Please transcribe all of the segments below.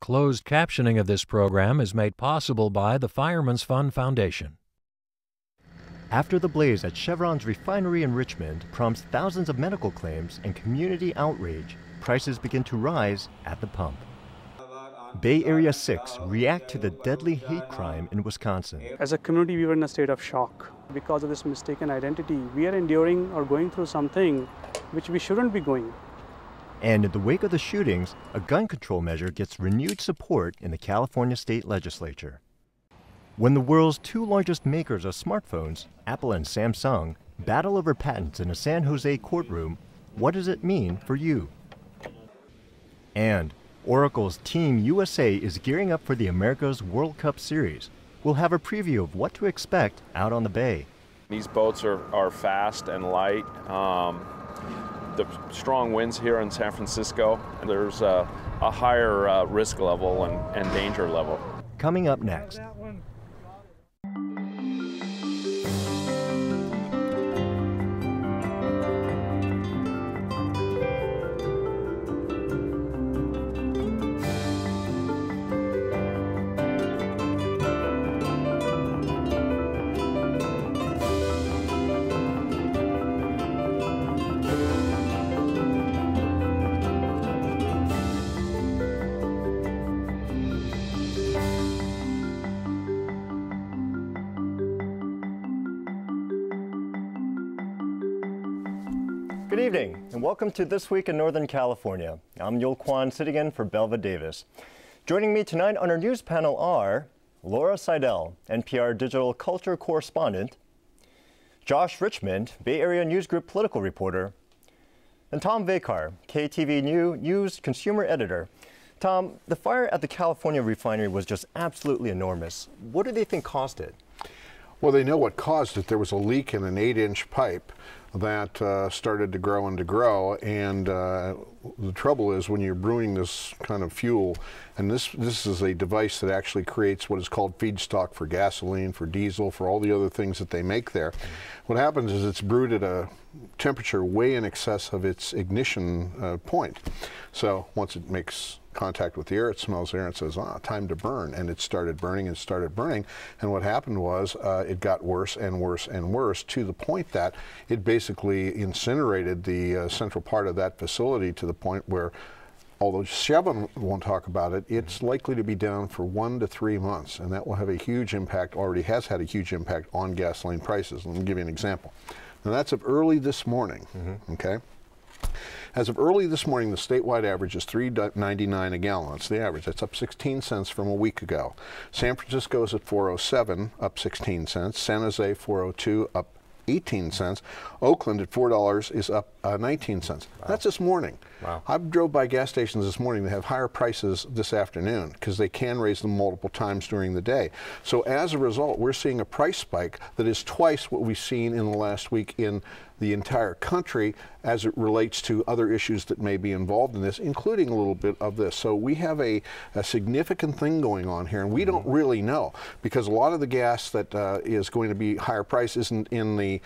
Closed captioning of this program is made possible by the Fireman's Fund Foundation. After the blaze at Chevron's refinery in Richmond prompts thousands of medical claims and community outrage, prices begin to rise at the pump. Bay Area 6 react to the deadly hate crime in Wisconsin. As a community, we were in a state of shock. Because of this mistaken identity, we are enduring or going through something which we shouldn't be going. And in the wake of the shootings, a gun control measure gets renewed support in the California state legislature. When the world's two largest makers of smartphones, Apple and Samsung, battle over patents in a San Jose courtroom, what does it mean for you? And Oracle's Team USA is gearing up for the America's World Cup Series. We'll have a preview of what to expect out on the bay. These boats are fast and light. The strong winds here in San Francisco, there's a higher risk level and danger level. Coming up next. Good evening, and welcome to This Week in Northern California. I'm Yul Kwan, sitting in for Belva Davis. Joining me tonight on our news panel are Laura Seidel, NPR Digital Culture Correspondent, Josh Richmond, Bay Area News Group political reporter, and Tom Vakar, KTV News Consumer Editor. Tom, the fire at the California refinery was just absolutely enormous. What do they think caused it? Well, they know what caused it. There was a leak in an 8-inch pipe that started to grow and to grow, and the trouble is when you're brewing this kind of fuel, and this is a device that actually creates what is called feedstock for gasoline, for diesel, for all the other things that they make there. What happens is it's brewed at a temperature way in excess of its ignition point. So once it makes contact with the air, it smells air and says, time to burn. And it started burning and started burning. And what happened was it got worse and worse and worse to the point that it basically incinerated the central part of that facility to the point where, although Chevron won't talk about it, it's likely to be down for 1 to 3 months. And that will have a huge impact, already has had a huge impact on gasoline prices. Let me give you an example. Now that's of early this morning, okay? As of early this morning, the statewide average is $3.99 a gallon. That's the average. That's up 16 cents from a week ago. San Francisco is at $4.07, up 16 cents. San Jose, $4.02, up 18 cents. Oakland at $4 is up 19 cents. Wow. That's this morning. Wow. I drove by gas stations this morning that have higher prices this afternoon because they can raise them multiple times during the day. So as a result, we're seeing a price spike that is twice what we've seen in the last week in the entire country as it relates to other issues that may be involved in this, including a little bit of this. So we have a significant thing going on here, and we don't really know, because a lot of the gas that is going to be higher price isn't in the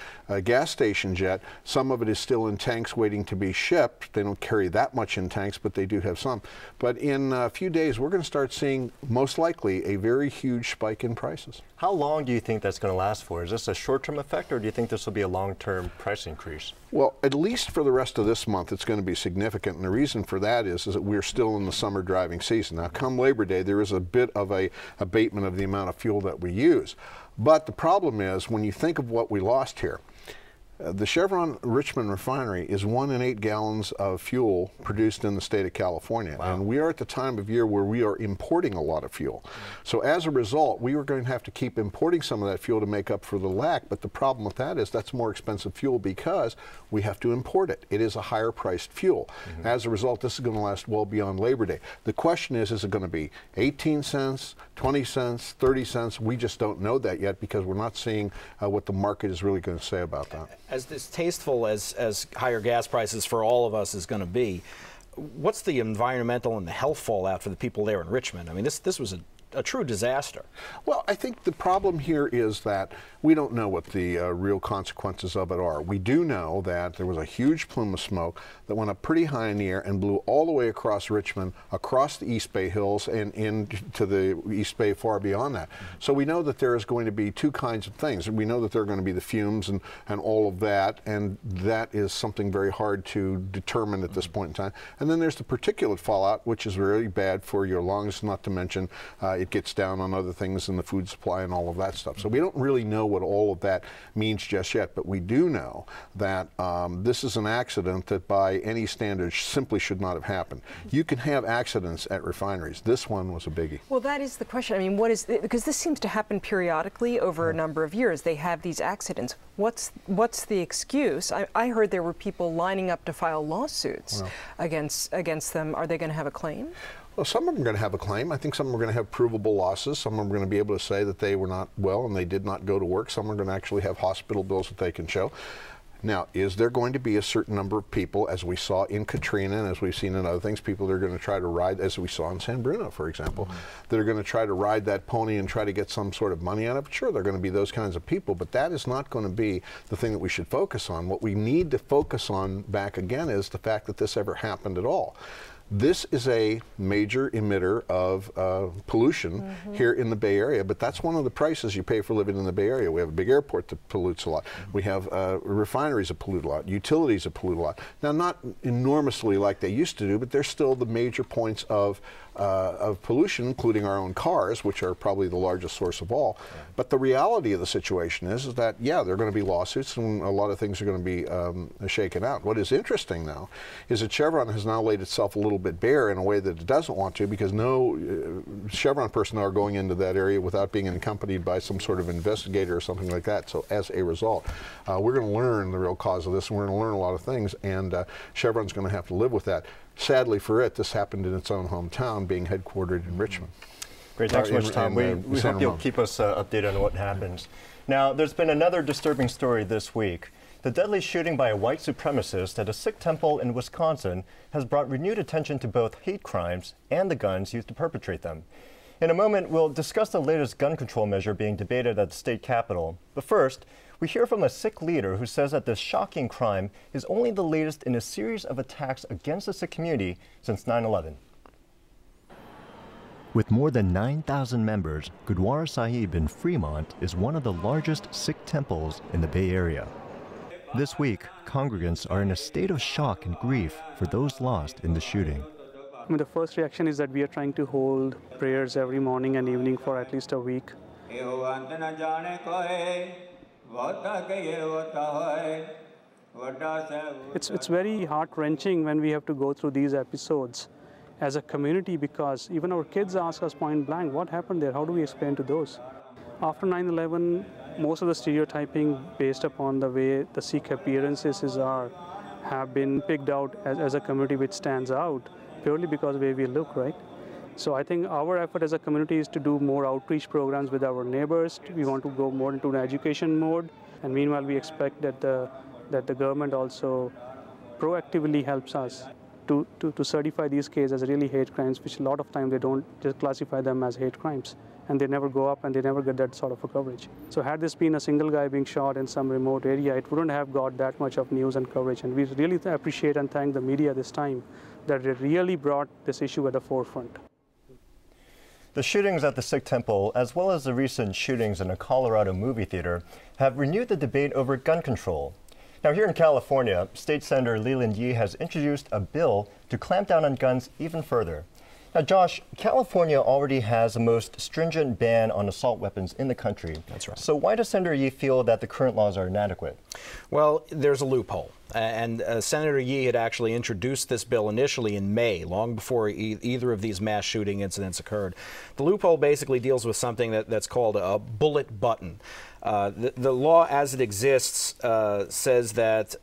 gas stations yet. Some of it is still in tanks waiting to be shipped. They don't carry that much in tanks, but they do have some. But in a few days, we're going to start seeing, most likely, a very huge spike in prices. How long do you think that's going to last for? Is this a short-term effect, or do you think this will be a long-term price increase? Well, at least for the rest of this month, it's going to be significant. And the reason for that is that we're still in the summer driving season. Now, come Labor Day, there is a bit of a abatement of the amount of fuel that we use. But the problem is, when you think of what we lost here, the Chevron Richmond refinery is 1 in 8 gallons of fuel produced in the state of California. Wow. And we are at the time of year where we are importing a lot of fuel. So as a result, we are going to have to keep importing some of that fuel to make up for the lack. But the problem with that is that's more expensive fuel because we have to import it. It is a higher priced fuel. As a result, this is going to last well beyond Labor Day. The question is it going to be 18 cents, 20 cents, 30 cents? We just don't know that yet because we're not seeing what the market is really going to say about that. As distasteful as higher gas prices for all of us is going to be, what's the environmental and the health fallout for the people there in Richmond? I mean, this was a a true disaster. Well, I think the problem here is that we don't know what the real consequences of it are. We do know that there was a huge plume of smoke that went up pretty high in the air and blew all the way across Richmond, across the East Bay Hills, and into the East Bay far beyond that. So we know that there is going to be two kinds of things. We know that there are going to be the fumes and all of that, and that is something very hard to determine at this point in time. And then there's the particulate fallout, which is really bad for your lungs, not to mention it gets down on other things in the food supply and all of that stuff. So we don't really know what all of that means just yet, but we do know that this is an accident that by any standards simply should not have happened. You can have accidents at refineries. This one was a biggie. Well, that is the question. I mean, what is because this seems to happen periodically over a number of years. They have these accidents. What's the excuse? I heard there were people lining up to file lawsuits against them. Are they going to have a claim? Well, some of them are going to have a claim. I think some of them are going to have provable losses. Some of them are going to be able to say that they were not well and they did not go to work. Some are going to actually have hospital bills that they can show. Now, is there going to be a certain number of people, as we saw in Katrina and as we've seen in other things, people that are going to try to ride, as we saw in San Bruno, for example, that are going to try to ride that pony and try to get some sort of money out of it? Sure, there are going to be those kinds of people, but that is not going to be the thing that we should focus on. What we need to focus on back again is the fact that this ever happened at all. This is a major emitter of pollution here in the Bay Area, but that's one of the prices you pay for living in the Bay Area. We have a big airport that pollutes a lot. We have refineries that pollute a lot, utilities that pollute a lot. Now, not enormously like they used to do, but they're still the major points of pollution, including our own cars, which are probably the largest source of all. But the reality of the situation is that, yeah, there are going to be lawsuits and a lot of things are going to be shaken out. What is interesting, though, is that Chevron has now laid itself a little bit bare in a way that it doesn't want to, because no Chevron personnel are going into that area without being accompanied by some sort of investigator or something like that. So as a result, we're going to learn the real cause of this, and we're going to learn a lot of things, and Chevron's going to have to live with that. Sadly for it, this happened in its own hometown, being headquartered in Richmond. Great, thanks so much, Tom. We hope you'll keep us updated on what happens. Now, there's been another disturbing story this week. The deadly shooting by a white supremacist at a Sikh temple in Wisconsin has brought renewed attention to both hate crimes and the guns used to perpetrate them. In a moment, we'll discuss the latest gun control measure being debated at the state capitol. But first, we hear from a Sikh leader who says that this shocking crime is only the latest in a series of attacks against the Sikh community since 9/11. With more than 9,000 members, Gurdwara Sahib in Fremont is one of the largest Sikh temples in the Bay Area. This week, congregants are in a state of shock and grief for those lost in the shooting. I mean, the first reaction is that we are trying to hold prayers every morning and evening for at least a week. It's very heart-wrenching when we have to go through these episodes as a community, because even our kids ask us point blank, what happened there? How do we explain to those? After 9/11, most of the stereotyping based upon the way the Sikh appearances are have been picked out as a community which stands out purely because of the way we look, right? So I think our effort as a community is to do more outreach programs with our neighbors. We want to go more into an education mode, and meanwhile we expect that the government also proactively helps us to certify these cases as really hate crimes, which a lot of times they don't just classify them as hate crimes, and they never go up and they never get that sort of a coverage. So had this been a single guy being shot in some remote area, it wouldn't have got that much of news and coverage. And we really appreciate and thank the media this time that it really brought this issue at the forefront. The shootings at the Sikh temple, as well as the recent shootings in a Colorado movie theater, have renewed the debate over gun control. Now, here in California, State Senator Leland Yee has introduced a bill to clamp down on guns even further. Now, Josh, California already has the most stringent ban on assault weapons in the country. That's right. So why does Senator Yee feel that the current laws are inadequate? Well, there's a loophole. And Senator Yee had actually introduced this bill initially in May, long before either of these mass shooting incidents occurred. The loophole basically deals with something that's called a bullet button. The law as it exists says that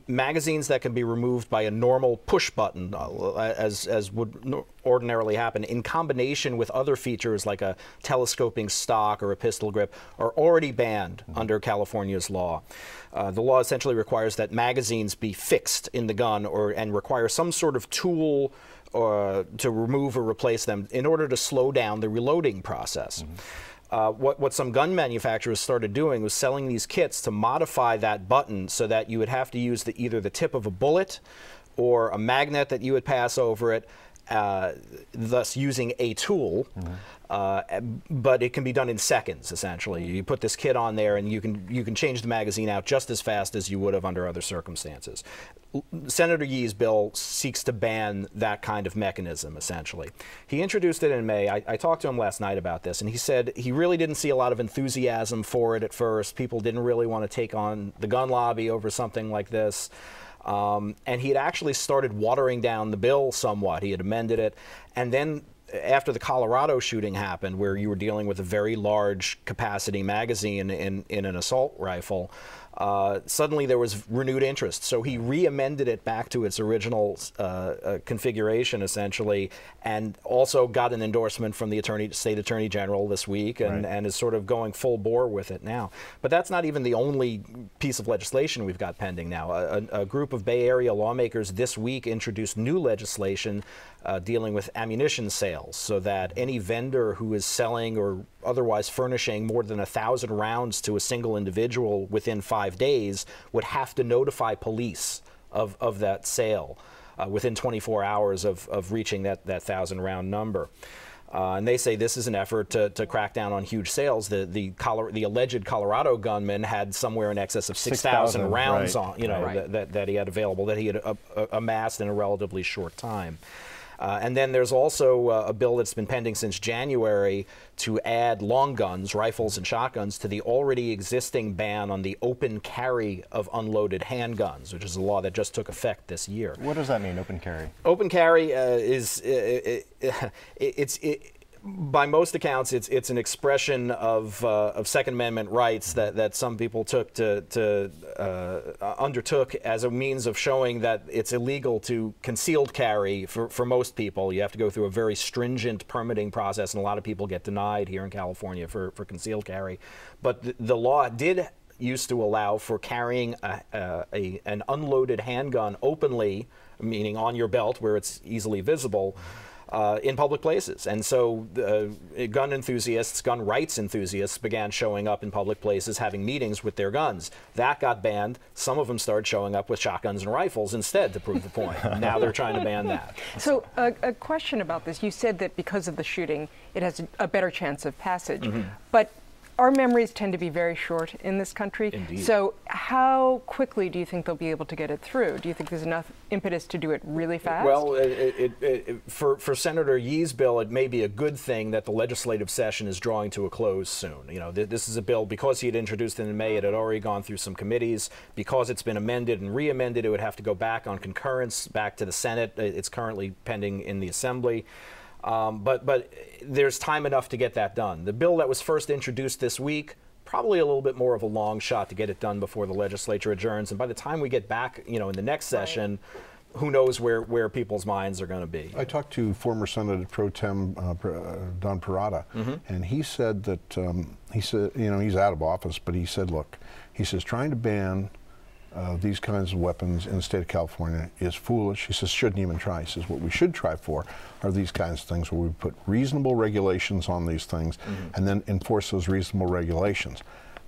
magazines that can be removed by a normal push button, as would ordinarily happen, in combination with other features like a telescoping stock or a pistol grip, are already banned under California's law. The law essentially requires that magazines be fixed in the gun and require some sort of tool to remove or replace them in order to slow down the reloading process. What some gun manufacturers started doing was selling these kits to modify that button so that you would have to use either the tip of a bullet or a magnet that you would pass over it, thus using a tool. But it can be done in seconds, essentially. You put this kit on there and you can change the magazine out just as fast as you would have under other circumstances. Senator Yee's bill seeks to ban that kind of mechanism, essentially. He introduced it in May. I talked to him last night about this, and he said he really didn't see a lot of enthusiasm for it at first. People didn't really want to take on the gun lobby over something like this. And he had actually started watering down the bill somewhat. He had amended it. And then after the Colorado shooting happened, where you were dealing with a very large capacity magazine in an assault rifle, suddenly there was renewed interest. So he re-amended it back to its original configuration, essentially, and also got an endorsement from the State Attorney General this week, and is sort of going full bore with it now. But that's not even the only piece of legislation we've got pending now. A group of Bay Area lawmakers this week introduced new legislation dealing with ammunition sales, so that any vendor who is selling or otherwise furnishing more than 1,000 rounds to a single individual within 5 days would have to notify police of that sale within 24 hours of reaching that 1,000-round number. And they say this is an effort to crack down on huge sales. The alleged Colorado gunman had somewhere in excess of 6,000 rounds on, that he had available, that he had amassed in a relatively short time. And then there's also a bill that's been pending since January to add long guns, rifles and shotguns, to the already existing ban on the open carry of unloaded handguns, which is a law that just took effect this year. What does that mean, open carry? Open carry by most accounts, it's an expression of Second Amendment rights that some people undertook as a means of showing that it's illegal to concealed carry for most people. You have to go through a very stringent permitting process, and a lot of people get denied here in California for concealed carry. But the law did used to allow for carrying an unloaded handgun openly, meaning on your belt where it's easily visible, in public places. And so gun enthusiasts, gun rights enthusiasts began showing up in public places having meetings with their guns. That got banned. Some of them started showing up with shotguns and rifles instead to prove the point. Now they're trying to ban that. So a question about this. You said that because of the shooting, it has a better chance of passage. But our memories tend to be very short in this country. Indeed. So how quickly do you think they'll be able to get it through? Do you think there's enough impetus to do it really fast? Well, for Senator Yee's bill, it may be a good thing that the legislative session is drawing to a close soon. You know, this is a bill, because he had introduced it in May, it had already gone through some committees. Because it's been amended and re-amended, it would have to go back on concurrence, back to the Senate. It's currently pending in the Assembly. But there's time enough to get that done. The bill that was first introduced this week, probably a little bit more of a long shot to get it done before the legislature adjourns. And by the time we get back, in the next session, who knows where people's minds are going to be. I talked to former Senator Pro Tem Don Parada, and he said that, he's out of office, but he said, look, he says, trying to ban these kinds of weapons in the state of California is foolish. He says, shouldn't even try. He says, what we should try for are these kinds of things where we put reasonable regulations on these things and then enforce those reasonable regulations.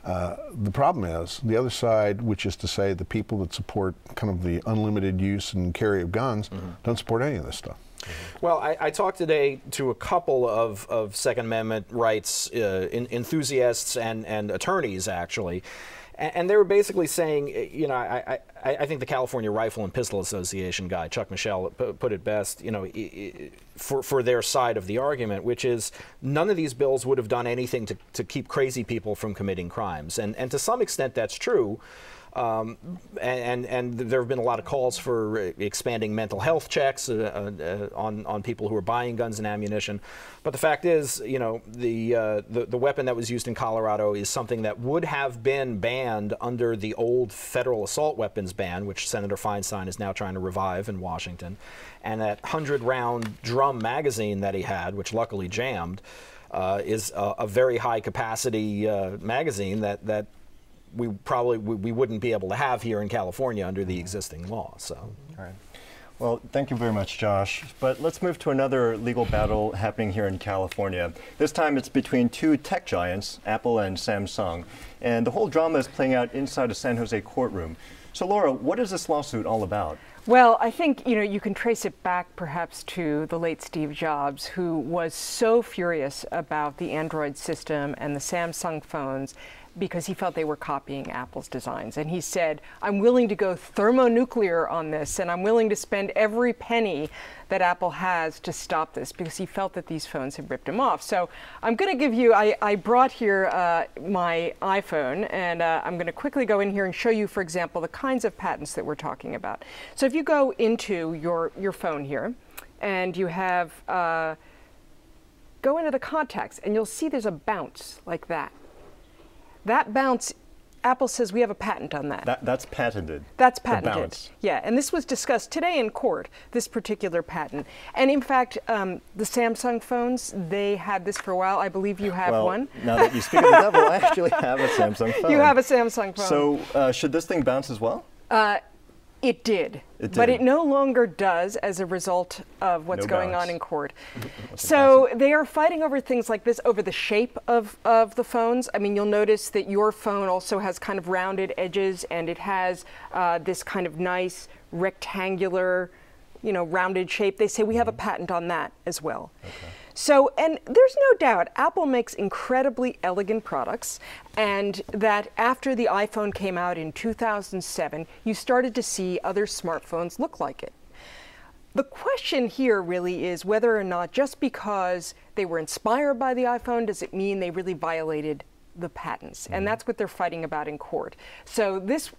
The problem is the other side, which is to say the people that support kind of the unlimited use and carry of guns, don't support any of this stuff. Well, I talked today to a couple of Second Amendment rights enthusiasts and attorneys, actually. And they were basically saying, I think the California Rifle and Pistol Association guy, Chuck Michel, put it best, for their side of the argument, which is none of these bills would have done anything to keep crazy people from committing crimes. And to some extent that's true. And there have been a lot of calls for expanding mental health checks on people who are buying guns and ammunition. But the fact is, the weapon that was used in Colorado is something that would have been banned under the old federal assault weapons ban, which Senator Feinstein is now trying to revive in Washington. And that 100-round drum magazine that he had, which luckily jammed, is a very high capacity magazine that we wouldn't be able to have here in California under the existing law. So. All right. Well, thank you very much, Josh. But let's move to another legal battle happening here in California. This time it's between two tech giants, Apple and Samsung. And the whole drama is playing out inside a San Jose courtroom. So Laura, what is this lawsuit all about? Well, I think, you can trace it back perhaps to the late Steve Jobs, who was so furious about the Android system and the Samsung phones because he felt they were copying Apple's designs. And he said, I'm willing to go thermonuclear on this, and I'm willing to spend every penny that Apple has to stop this, because he felt that these phones had ripped him off. So I'm going to give you, I brought here my iPhone, and I'm going to quickly go in here and show you, for example, the kinds of patents that we're talking about. So if you go into your phone here, and you have, go into the contacts, and you'll see there's a bounce like that. That bounce, Apple says we have a patent on that. That's patented. That's patented. The bounce. Yeah, and this was discussed today in court, this particular patent. And in fact, the Samsung phones, they had this for a while. I believe you have one. Now that you speak of the devil, I actually have a Samsung phone. You have a Samsung phone. So should this thing bounce as well? It did. It did. But it no longer does as a result of what's going on in court. What's So they are fighting over things like this, over the shape of the phones. I mean, you'll notice that your phone also has kind of rounded edges, and it has this kind of nice rectangular, rounded shape. They say we have a patent on that as well. Okay. So, and there's no doubt Apple makes incredibly elegant products, and that after the iPhone came out in 2007, you started to see other smartphones look like it. The question here really is whether or not, just because they were inspired by the iPhone, does it mean they really violated the patents? And that's what they're fighting about in court. So this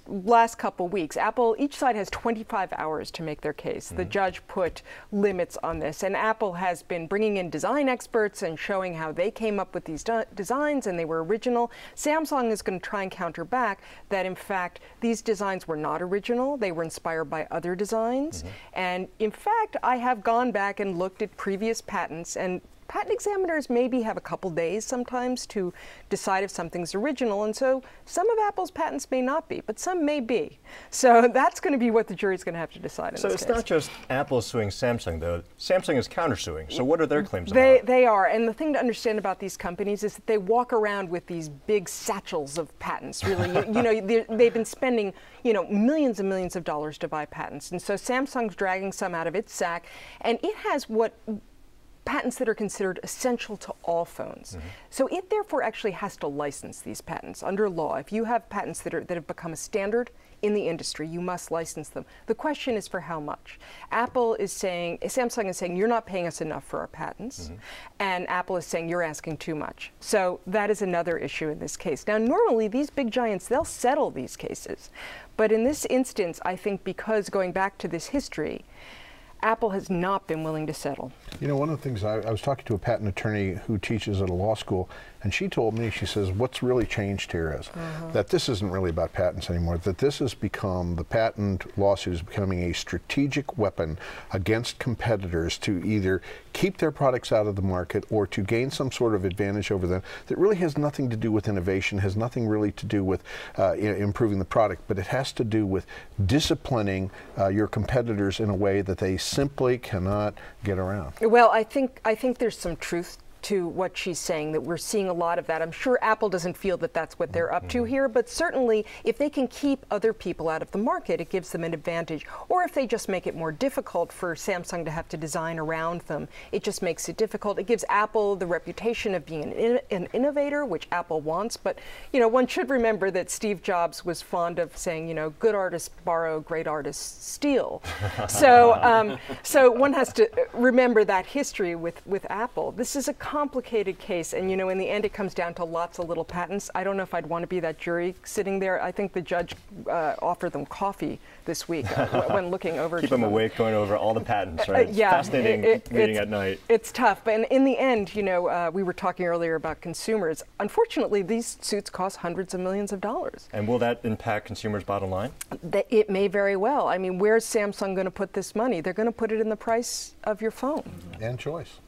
last couple weeks, Apple, each side has 25 hours to make their case. The judge put limits on this, and Apple has been bringing in design experts and showing how they came up with these designs, and they were original. Samsung is going to try and counter back that, in fact, these designs were not original. They were inspired by other designs. And in fact, I have gone back and looked at previous patents, and patent examiners maybe have a couple days sometimes to decide if something's original, and so some of Apple's patents may not be, but some may be. So that's going to be what the jury's going to have to decide in So this it's case. not just Apple suing Samsung, though. Samsung is countersuing. So what are their claims about? They are, and the thing to understand about these companies is that they walk around with these big satchels of patents, really. They've been spending, millions and millions of dollars to buy patents, and so Samsung's dragging some out of its sack, and it has patents that are considered essential to all phones. So it therefore actually has to license these patents under law. If you have patents that have become a standard in the industry, you must license them. The question is for how much. Samsung is saying, you're not paying us enough for our patents, and Apple is saying, you're asking too much. So that is another issue in this case. Now, normally these big giants, they'll settle these cases. But in this instance, I think because going back to this history, Apple has not been willing to settle. One of the things, I was talking to a patent attorney who teaches at a law school, and she told me, she says, what's really changed here is that this isn't really about patents anymore, that this has become, the patent lawsuit is becoming a strategic weapon against competitors to either keep their products out of the market or to gain some sort of advantage over them that really has nothing to do with innovation, has nothing really to do with improving the product, but it has to do with disciplining your competitors in a way that they simply cannot get around. Well, I think there's some truth to what she's saying, that we're seeing a lot of that. I'm sure Apple doesn't feel that that's what they're up to here, but certainly if they can keep other people out of the market, it gives them an advantage. Or if they just make it more difficult for Samsung to have to design around them, it just makes it difficult. It gives Apple the reputation of being an innovator, which Apple wants. But one should remember that Steve Jobs was fond of saying, good artists borrow, great artists steal. So one has to remember that history with Apple. This is a complicated case, and in the end it comes down to lots of little patents. I don't know if I'd want to be that jury sitting there. I think the judge offered them coffee this week when looking over. Keep them awake going over all the patents, right? It's fascinating reading at night. It's tough, but in the end, we were talking earlier about consumers. Unfortunately, these suits cost hundreds of millions of dollars. And will that impact consumers' bottom line? It may very well. I mean, where's Samsung going to put this money? They're going to put it in the price of your phone. And choice.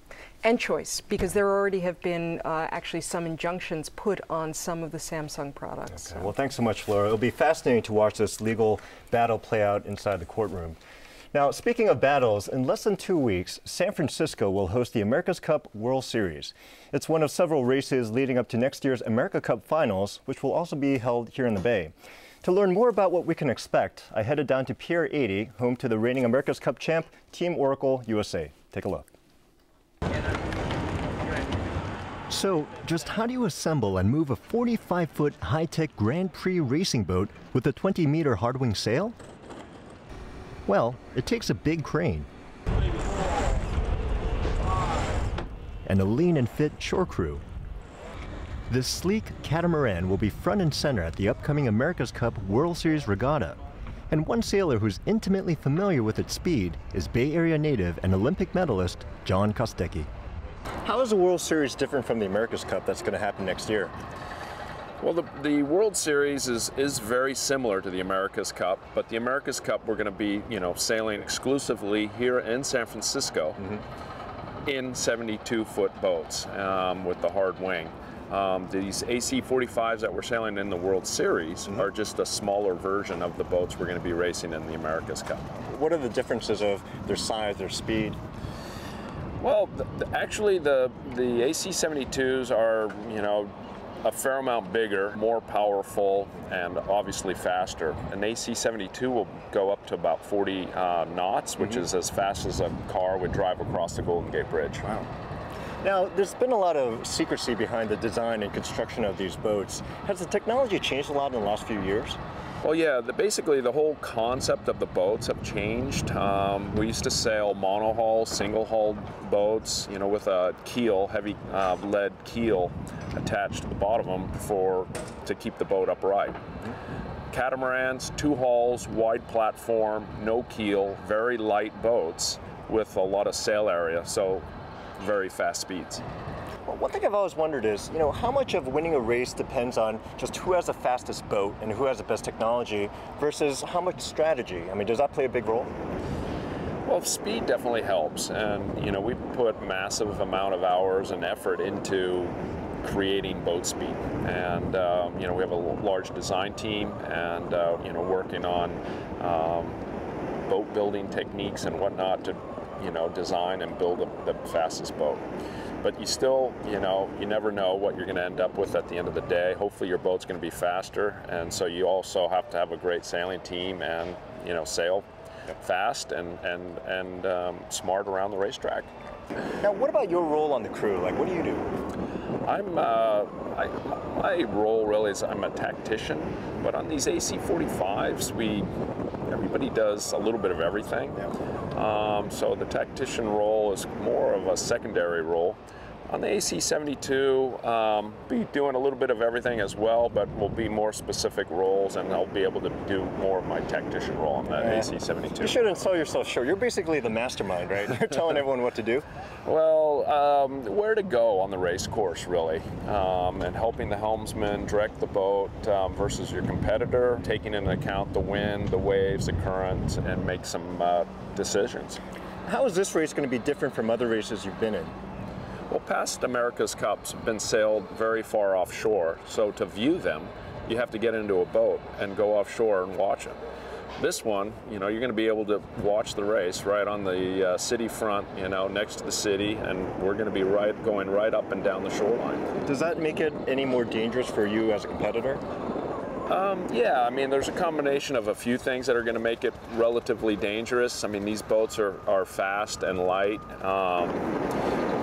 And choice, because there already have been actually some injunctions put on some of the Samsung products. Okay. Well, thanks so much, Laura. It'll be fascinating to watch this legal battle play out inside the courtroom. Now, speaking of battles, in less than 2 weeks, San Francisco will host the America's Cup World Series. It's one of several races leading up to next year's America Cup Finals, which will also be held here in the Bay. To learn more about what we can expect, I headed down to Pier 80, home to the reigning America's Cup champ, Team Oracle USA. Take a look. So, just how do you assemble and move a 45-foot high-tech Grand Prix racing boat with a 20-meter hard-wing sail? Well, it takes a big crane and a lean and fit shore crew. This sleek catamaran will be front and center at the upcoming America's Cup World Series Regatta. And one sailor who's intimately familiar with its speed is Bay Area native and Olympic medalist John Kostecki. How is the World Series different from the America's Cup that's going to happen next year? Well, the World Series is very similar to the America's Cup, but the America's Cup we're going to be, sailing exclusively here in San Francisco in 72-foot boats with the hard wing. These AC-45s that we're sailing in the World Series are just a smaller version of the boats we're going to be racing in the America's Cup. What are the differences of their size, their speed? Well, actually, the AC-72s are, a fair amount bigger, more powerful, and obviously faster. An AC-72 will go up to about 40 knots, which is as fast as a car would drive across the Golden Gate Bridge. Wow. Now, there's been a lot of secrecy behind the design and construction of these boats. Has the technology changed a lot in the last few years? Well, yeah, basically the whole concept of the boats have changed. We used to sail monohull, single-hulled boats, with a keel, heavy lead keel attached to the bottom of them to keep the boat upright. Catamarans, 2 hulls, wide platform, no keel, very light boats with a lot of sail area, so very fast speeds. Well, one thing I've always wondered is, how much of winning a race depends on just who has the fastest boat and who has the best technology versus how much strategy? I mean, does that play a big role? Well, speed definitely helps, and we put massive amount of hours and effort into creating boat speed, and we have a large design team, and working on boat building techniques and whatnot to design and build the fastest boat. But you still, you never know what you're going to end up with at the end of the day. Hopefully your boat's going to be faster, and so you also have to have a great sailing team and, sail fast and smart around the racetrack. Now, what about your role on the crew? Like, what do you do? My role really is I'm a tactician, but on these AC-45s, everybody does a little bit of everything. So the tactician role is more of a secondary role. On the AC-72, be doing a little bit of everything as well, but will be more specific roles, and I'll be able to do more of my tactician role on that AC-72. You shouldn't sell yourself short. You're basically the mastermind, right? You're telling everyone what to do. Well, where to go on the race course, really, and helping the helmsman direct the boat versus your competitor, taking into account the wind, the waves, the current, and make some decisions. How is this race going to be different from other races you've been in? Well, past America's Cups have been sailed very far offshore, so to view them, you have to get into a boat and go offshore and watch it. This one, you're going to be able to watch the race right on the city front, next to the city, and we're going to be going right up and down the shoreline. Does that make it any more dangerous for you as a competitor? Yeah, I mean, there's a combination of a few things that are going to make it relatively dangerous. I mean, these boats are fast and light.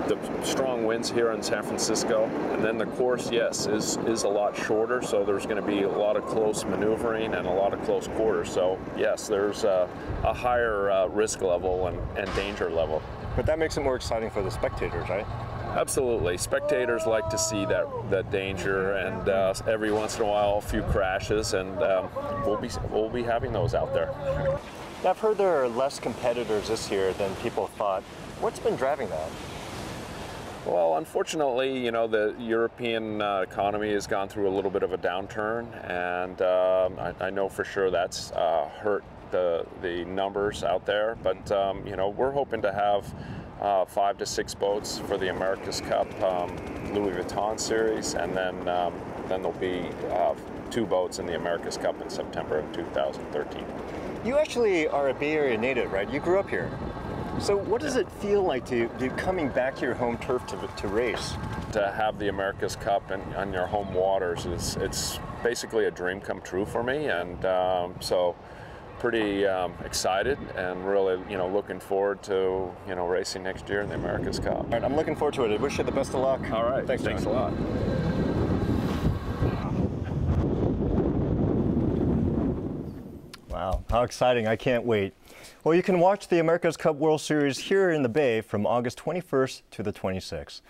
The strong winds here in San Francisco, and then the course, yes, is a lot shorter, so there's going to be a lot of close maneuvering and a lot of close quarters. So yes, there's a higher risk level and danger level. But that makes it more exciting for the spectators, right? Absolutely. Spectators like to see that danger, and every once in a while a few crashes, and we'll be having those out there. Now, I've heard there are less competitors this year than people thought. What's been driving that? Well, unfortunately, the European economy has gone through a little bit of a downturn, and I know for sure that's hurt the numbers out there. But we're hoping to have 5 to 6 boats for the America's Cup Louis Vuitton series, and then there'll be 2 boats in the America's Cup in September of 2013. You actually are a Bay Area native, right? You grew up here. So what does it feel like to be coming back to your home turf to race? To have the America's Cup on your home waters it's basically a dream come true for me, and so pretty excited and really looking forward to racing next year in the America's Cup. All right, I'm looking forward to it. I wish you the best of luck. All right, thanks a lot. Wow, how exciting. I can't wait. Well, you can watch the America's Cup World Series here in the Bay from August 21st to the 26th.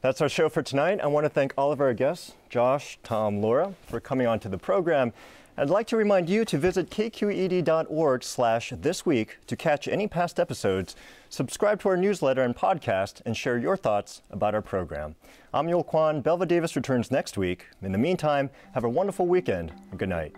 That's our show for tonight. I want to thank all of our guests, Josh, Tom, Laura, for coming on to the program. I'd like to remind you to visit kqed.org/thisweek to catch any past episodes, subscribe to our newsletter and podcast, and share your thoughts about our program. I'm Yul Kwan. Belva Davis returns next week. In the meantime, have a wonderful weekend and good night.